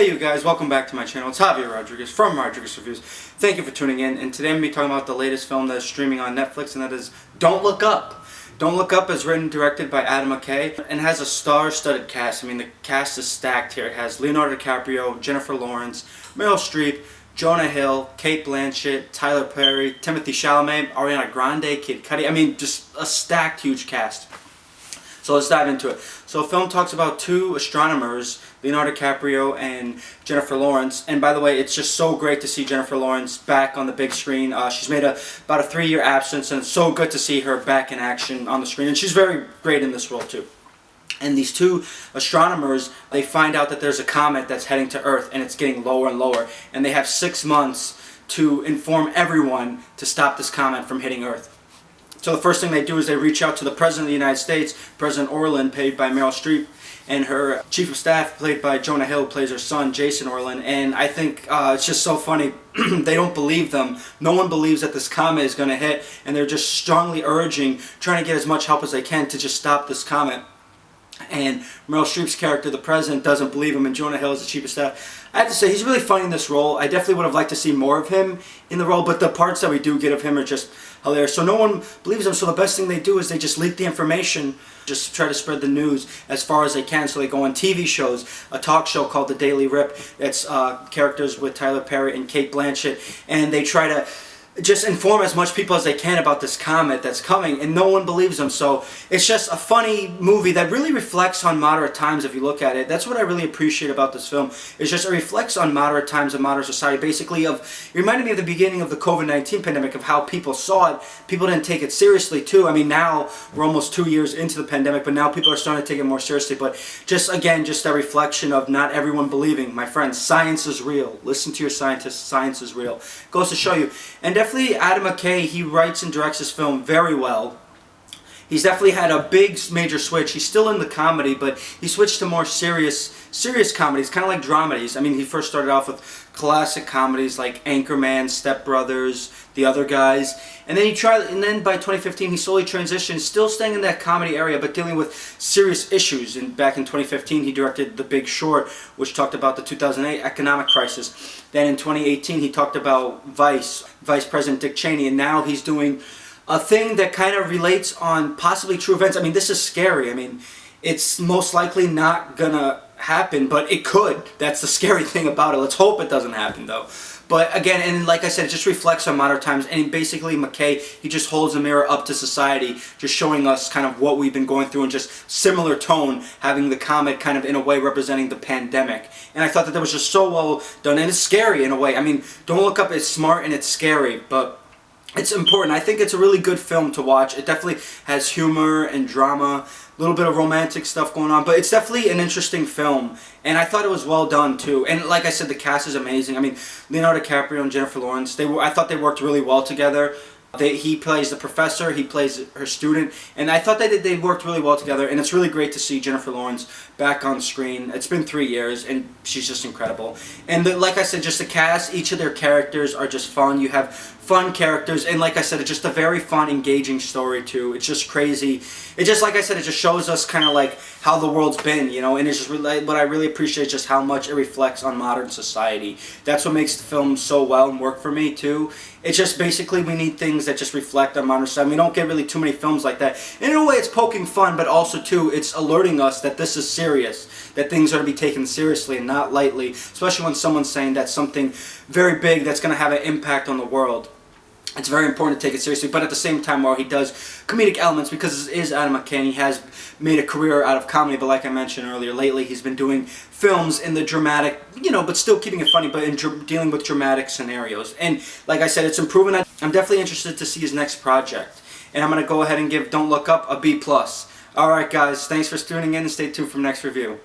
Hey you guys, welcome back to my channel. It's Javier Rodriguez from Rodriguez Reviews. Thank you for tuning in, and today I'm going to be talking about the latest film that is streaming on Netflix, and that is Don't Look Up. Don't Look Up is written and directed by Adam McKay and has a star-studded cast. I mean, the cast is stacked here. It has Leonardo DiCaprio, Jennifer Lawrence, Meryl Streep, Jonah Hill, Cate Blanchett, Tyler Perry, Timothy Chalamet, Ariana Grande, Kid Cudi. I mean, just a stacked, huge cast. So let's dive into it. So the film talks about two astronomers, Leonardo DiCaprio and Jennifer Lawrence. And by the way, it's just so great to see Jennifer Lawrence back on the big screen. She's made about a 3-year absence, and it's so good to see her back in action on the screen. And she's very great in this role too. And these two astronomers, they find out that there's a comet that's heading to Earth, and it's getting lower and lower. And they have 6 months to inform everyone to stop this comet from hitting Earth. So the first thing they do is they reach out to the President of the United States, President Orlin, played by Meryl Streep, and her Chief of Staff, played by Jonah Hill, plays her son, Jason Orlin. And I think it's just so funny. They don't believe them. No one believes that this comet is going to hit, and they're just strongly urging, trying to get as much help as they can to just stop this comet. And Meryl Streep's character, the President, doesn't believe him, and Jonah Hill is the Chief of Staff. I have to say, he's really funny in this role. I definitely would have liked to see more of him in the role, but the parts that we do get of him are just hilarious. So no one believes him, so the best thing they do is they just leak the information, just try to spread the news as far as they can. So they go on TV shows, a talk show called The Daily Rip. It's characters with Tyler Perry and Cate Blanchett, and they try to just inform as much people as they can about this comet that's coming, and no one believes them. So it's just a funny movie that really reflects on modern times. If you look at it, that's what I really appreciate about this film. It's just it reflects on modern times and modern society. Basically, it reminded me of the beginning of the COVID-19 pandemic, of how people saw it. People didn't take it seriously too. I mean, now we're almost 2 years into the pandemic, but now people are starting to take it more seriously. But just again, just a reflection of not everyone believing. My friends, science is real. Listen to your scientists. Science is real. Goes to show you. And definitely Adam McKay, he writes and directs this film very well. He's definitely had a big major switch. He's still in the comedy, but he switched to more serious comedies, kind of like dramedies. I mean, he first started off with classic comedies like Anchorman, Step Brothers, The Other Guys, and then by 2015 he slowly transitioned, still staying in that comedy area, but dealing with serious issues. And back in 2015 he directed The Big Short, which talked about the 2008 economic crisis. Then in 2018 he talked about Vice President Dick Cheney, and now he's doing a thing that kind of relates on possibly true events. I mean, this is scary. I mean, it's most likely not gonna happen, but it could. That's the scary thing about it. Let's hope it doesn't happen though. But again, and like I said, it just reflects on modern times, and basically McKay, he just holds a mirror up to society, just showing us kind of what we've been going through, and just similar tone, having the comet kind of in a way representing the pandemic. And I thought that was just so well done, and it's scary in a way. I mean, Don't Look Up is smart and it's scary, but it's important. I think it's a really good film to watch. It definitely has humor and drama, a little bit of romantic stuff going on, but it's definitely an interesting film, and I thought it was well done too. And like I said, the cast is amazing. I mean, Leonardo DiCaprio and Jennifer Lawrence, I thought they worked really well together. He plays the professor, he plays her student, and I thought they worked really well together, and it's really great to see Jennifer Lawrence back on screen. It's been 3 years, and she's just incredible. And like I said, just the cast, each of their characters are just fun. You have fun characters, and like I said, it's just a very fun, engaging story too. It's just crazy. It just, like I said, it just shows us kind of like how the world's been, you know, and it's just really, what I really appreciate is just how much it reflects on modern society. That's what makes the film so well and work for me too. It's just basically we need things that just reflect on modern society. We don't get really too many films like that. And in a way, it's poking fun, but also too, it's alerting us that this is serious, that things are to be taken seriously and not lightly, especially when someone's saying that's something very big that's going to have an impact on the world. It's very important to take it seriously, but at the same time, while he does comedic elements, because it is Adam McKay, he has made a career out of comedy, but like I mentioned earlier, lately he's been doing films in the dramatic, you know, but still keeping it funny, but in dealing with dramatic scenarios. And like I said, it's improving. I'm definitely interested to see his next project, and I'm going to go ahead and give Don't Look Up a B+. Alright guys, thanks for tuning in, and stay tuned for the next review.